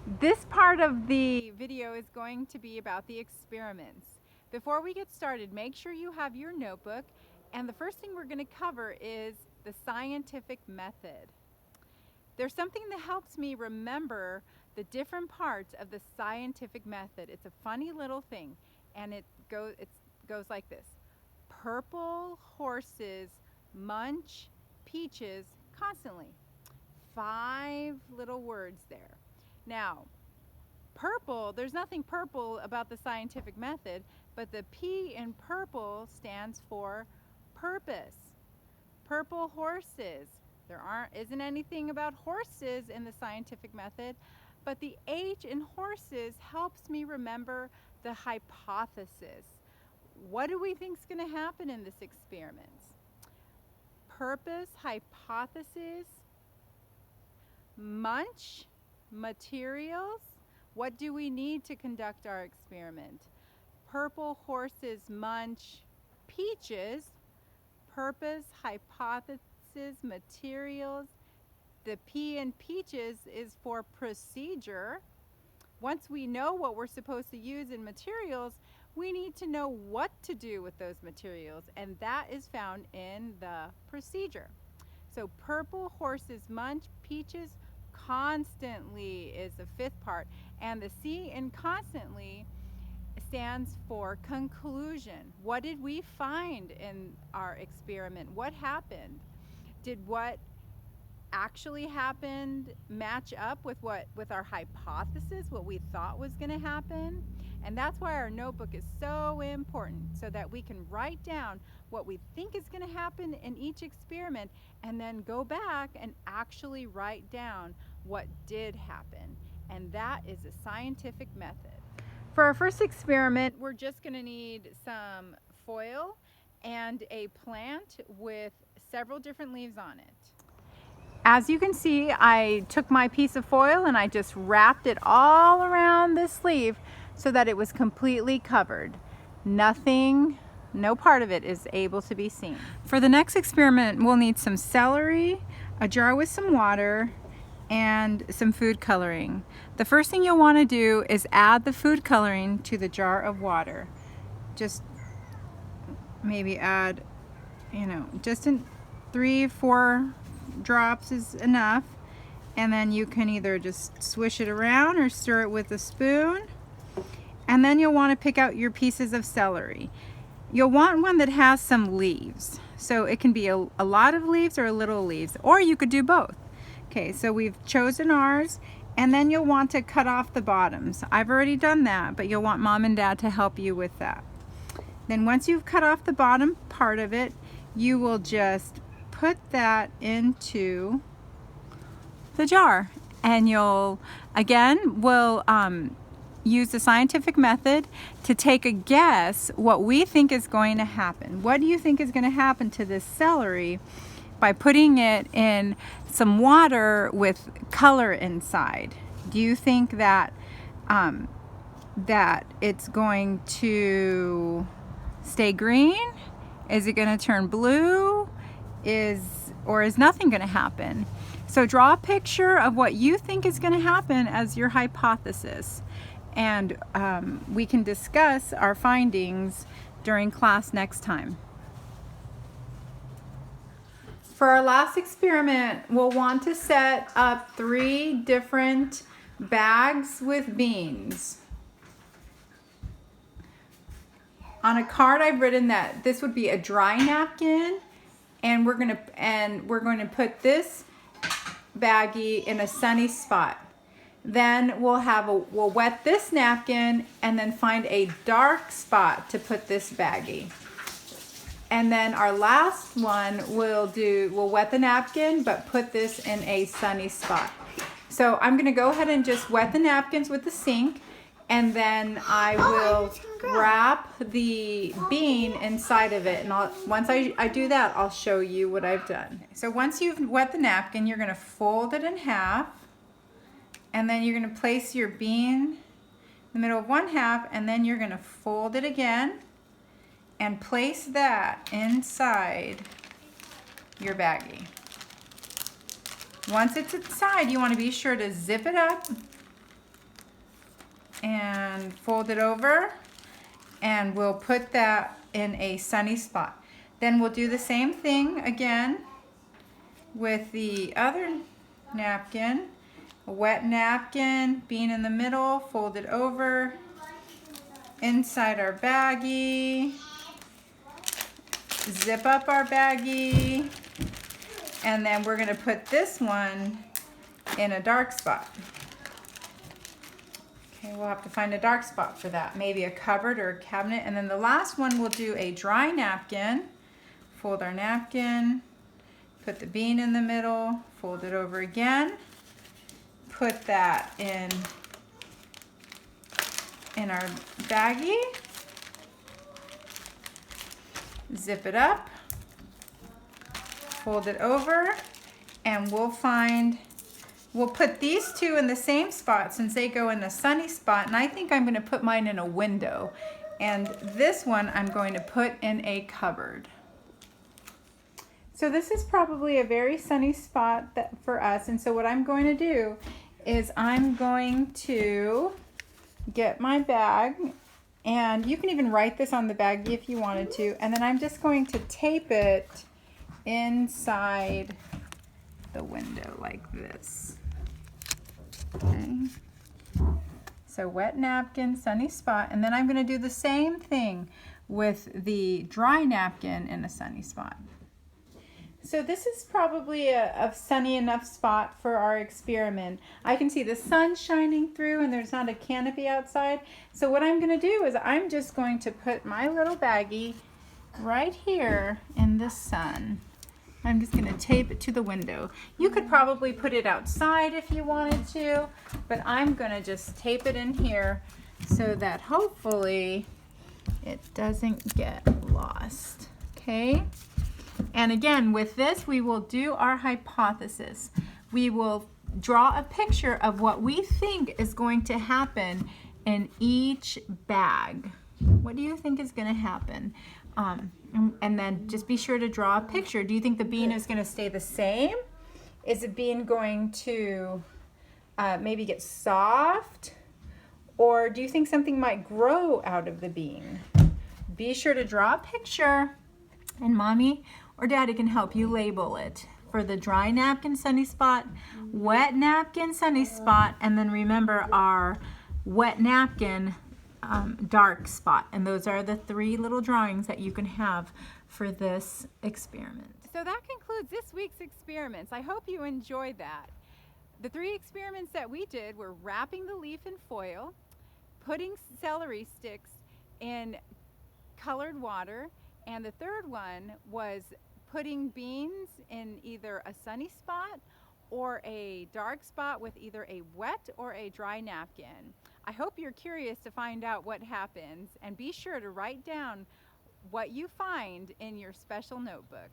This part of the video is going to be about the experiments. Before we get started, make sure you have your notebook, and the first thing we're going to cover is the scientific method. There's something that helps me remember the different parts of the scientific method. It's a funny little thing, and it goes like this. Purple horses munch peaches constantly. 5 little words there. Now, purple, there's nothing purple about the scientific method, but the P in purple stands for purpose. Purple horses. Isn't anything about horses in the scientific method, but the H in horses helps me remember the hypothesis. What do we think is going to happen in this experiment? Purpose, hypothesis, munch, materials. What do we need to conduct our experiment? Purple horses munch peaches. Purpose, hypothesis, materials. The P in peaches is for procedure. Once we know what we're supposed to use in materials, we need to know what to do with those materials, and that is found in the procedure. So purple horses munch peaches. Constantly is the 5th part, and the C in constantly stands for conclusion. What did we find in our experiment? What happened? Did what actually happened match up with our hypothesis, what we thought was going to happen? And that's why our notebook is so important, so that we can write down what we think is going to happen in each experiment, and then go back and actually write down what did happen. And that is a scientific method. For our first experiment, we're just going to need some foil and a plant with several different leaves on it. As you can see, I took my piece of foil and I just wrapped it all around this leaf so that it was completely covered. Nothing, no part of it is able to be seen. For the next experiment, we'll need some celery, a jar with some water, and some food coloring. The first thing you'll want to do is add the food coloring to the jar of water. Just maybe add, just in 3-4 drops is enough, and then you can either just swish it around or stir it with a spoon. And then you'll want to pick out your pieces of celery. You'll want one that has some leaves, so it can be a lot of leaves or a little leaves, or you could do both. Okay, so we've chosen ours, and then you'll want to cut off the bottoms. I've already done that, but you'll want Mom and Dad to help you with that. Then once you've cut off the bottom part of it, you will just put that into the jar, and we'll use the scientific method to take a guess what we think is going to happen. What do you think is going to happen to this celery by putting it in some water with color inside? Do you think that that it's going to stay green? Is it going to turn blue? Or is nothing going to happen? So draw a picture of what you think is going to happen as your hypothesis, and we can discuss our findings during class next time. For our last experiment, we'll want to set up 3 different bags with beans. On a card, I've written that this would be a dry napkin, and we're going to put this baggie in a sunny spot. Then we'll wet this napkin and then find a dark spot to put this baggie. And then our last one we'll wet the napkin but put this in a sunny spot. So I'm going to go ahead and just wet the napkins with the sink, and then I will wrap the bean inside of it. And once I do that, I'll show you what I've done. So once you've wet the napkin, you're going to fold it in half, and then you're going to place your bean in the middle of one half, and then you're going to fold it again and place that inside your baggie. Once it's inside, you want to be sure to zip it up and fold it over, and we'll put that in a sunny spot. Then we'll do the same thing again with the other napkin. A wet napkin, bean in the middle, fold it over, inside our baggie, zip up our baggie, and then we're gonna put this one in a dark spot. Okay, we'll have to find a dark spot for that. Maybe a cupboard or a cabinet. And then the last one, we'll do a dry napkin. Fold our napkin, put the bean in the middle, fold it over again, put that in our baggie, zip it up, fold it over, and we'll put these two in the same spot since they go in the sunny spot, and I think I'm going to put mine in a window, and this one I'm going to put in a cupboard. So this is probably a very sunny spot for us, and so what I'm going to do is I'm going to get my bag, and you can even write this on the baggie if you wanted to, and then I'm just going to tape it inside the window like this. Okay. So wet napkin, sunny spot, and then I'm going to do the same thing with the dry napkin in a sunny spot. So this is probably a sunny enough spot for our experiment. I can see the sun shining through and there's not a canopy outside. So what I'm going to do is I'm just going to put my little baggie right here in the sun. I'm just going to tape it to the window. You could probably put it outside if you wanted to, but I'm going to just tape it in here so that hopefully it doesn't get lost. Okay? And again, with this, we will do our hypothesis. We will draw a picture of what we think is going to happen in each bag. What do you think is going to happen? And then just be sure to draw a picture. Do you think the bean is going to stay the same? Is the bean going to maybe get soft? Or do you think something might grow out of the bean? Be sure to draw a picture, and Mommy or Daddy can help you label it. For the dry napkin, sunny spot, wet napkin, sunny spot, and then remember our wet napkin, dark spot. And those are the 3 little drawings that you can have for this experiment. So that concludes this week's experiments. I hope you enjoyed that. The 3 experiments that we did were wrapping the leaf in foil, putting celery sticks in colored water, and the third one was putting beans in either a sunny spot or a dark spot with either a wet or a dry napkin. I hope you're curious to find out what happens, and be sure to write down what you find in your special notebook.